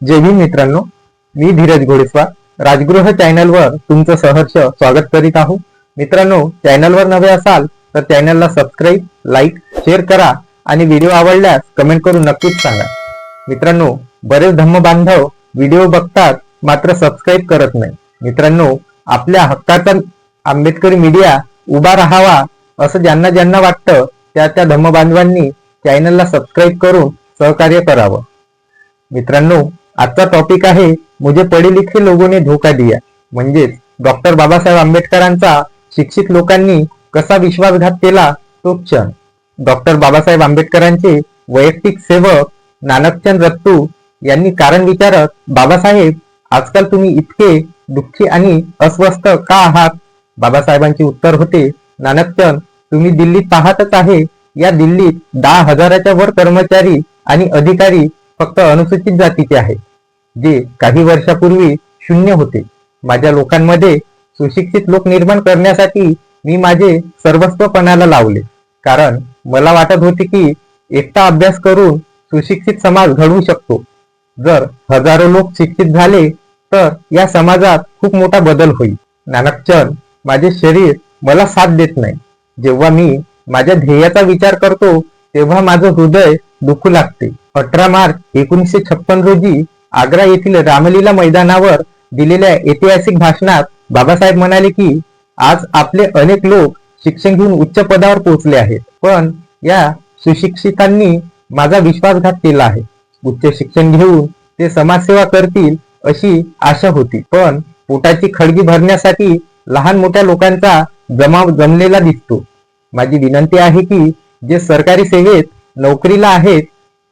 जय भीम मित्रांनो, मी धीरज घोडेस्वार राजगृह चॅनलवर तुमचं सहर्ष स्वागत करीत आहो। मित्रांनो, चॅनलवर नवे असाल तर चॅनलला सबस्क्राईब, लाईक, शेअर करा आणि व्हिडिओ आवडल्यास कमेंट करून नक्कीच सांगा। मित्रांनो, बरेच धम्म बांधव व्हिडिओ बघतात मात्र सबस्क्राईब करत नाही। मित्रांनो, आपल्या हक्काचा आंबेडकरी मीडिया उभा राहावा असं ज्यांना ज्यांना वाटतं त्या धम्म बांधवांनी चॅनलला सबस्क्राईब करून सहकार्य करावं। मित्रांनो, आजचा टॉपिक आहे मुझे पढ़े लिखे लोगों ने धोखा दिया, म्हणजेच डॉक्टर बाबासाहेब आंबेडकरांचा शिक्षित लोकांनी कसा विश्वासघात केला तो क्षण। डॉक्टर बाबासाहेब आंबेडकरांचे वैयक्तिक सेवक नानकचंद रत्तू यांनी कारण विचारत, बाबासाहेब, आजकाल तुम्ही इतके दुःखी आणि अस्वस्थ का आहात? बाबासाहेबांचे उत्तर होते, नानकचंद, तुम्ही दिल्लीत पाहतच आहे, या दिल्लीत 10,000च्या वर कर्मचारी आणि अधिकारी फक्त अनुसूचित जातीचे आहेत, जे काही वर्षापूर्वी शून्य होते। माझ्या लोकांमध्ये सुशिक्षित लोक निर्माण करण्यासाठी मी माझे सर्वस्व पणाला लावले, कारण मला वाटत होते की एकटा अभ्यास करून सुशिक्षित समाज घडवू शकतो। जर हजारो लोक शिक्षित झाले तर या समाजात खूप मोठा बदल होईल। नानकचंद, माझे शरीर मला साथ देत नाही। जेव्हा मी माझ्या ध्येयाचा विचार करतो तेव्हा माझं हृदय दुखू लागते। 18 मार्च 1956 रोजी आग्रा येथील रामलीला मैदानावर दिलेल्या ऐतिहासिक भाषणात बाबासाहेब म्हणाले की आज आपले अनेक लोक शिक्षण घेऊन उच्च पदावर पोहोचले आहेत, पण या सुशिक्षितांनी माझा विश्वासघात केला आहे। उच्च शिक्षण घेऊन ते समाजसेवा करतील अशी आशा होती, पण पोटाची खळगी भरण्यासाठी लहान मोठ्या लोकांचा जमाव जमलेला दिसतो। माझी विनंती आहे की जे सरकारी सेवेत नोकरीला आहेत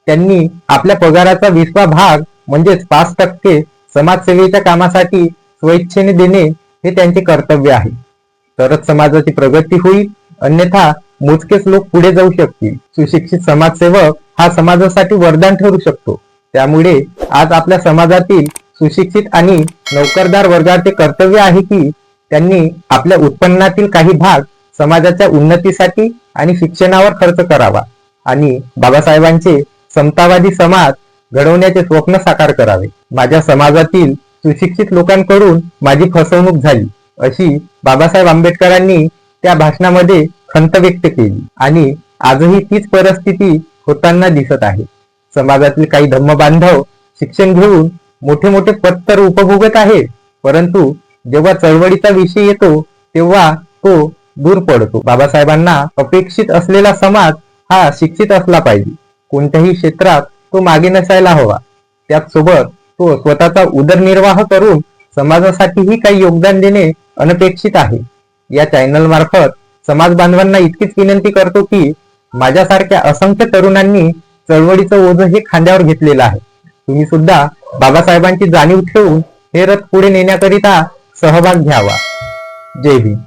त्यांनी आपल्या पगाराचा 20वा भाग म्हणजेच 5% समाजसेवेच्या कामासाठी स्वइच्छेने देणे हे त्यांचे कर्तव्य आहे। तरच समाजाची प्रगती होईल, अन्यथा मोजकेच लोक पुढे जाऊ शकतील। सुशिक्षित समाजसेवक हा समाजासाठी वरदान ठरू शकतो। त्यामुळे आज आपल्या समाजातील सुशिक्षित आणि नोकरदार वर्गाचे कर्तव्य आहे की त्यांनी आपल्या उत्पन्नातील काही भाग समाजाच्या उन्नतीसाठी आणि शिक्षणावर खर्च करावा आणि बाबासाहेबांचे समतावादी समाज घडवण्याचे स्वप्न साकार करावे। माझ्या समाजातील सुशिक्षित लोकांकडून माझी फसवणूक झाली अशी बाबासाहेब आंबेडकरांनी त्या भाषणामध्ये खंत व्यक्त केली आणि आजही तीच परिस्थिती होताना दिसत आहे। समाजातील काही धम्म बांधव शिक्षण घेऊन मोठे मोठे पद तर उपभोगत आहेत, परंतु जेव्हा चळवळीचा विषय येतो तेव्हा तो दूर पडतो। बाबासाहेबांना अपेक्षित असलेला समाज हा शिक्षित असला पाहिजे। कोणत्याही क्षेत्रात तो मागे नसायला हवा। त्याचसोबत तो स्वतःचा उदरनिर्वाह करून समाजासाठीही काही योगदान देणे अनपेक्षित आहे। या चॅनल मार्फत समाज बांधवांना इतकीच विनंती करतो की माझ्यासारख्या असंख्य तरुणांनी चळवळीचं ओझं हे खांद्यावर घेतलेलं आहे। तुम्ही सुद्धा बाबासाहेबांची जाणीव ठेवून हे रथ पुढे नेण्याकरिता सहभाग घ्यावा। जय भीम।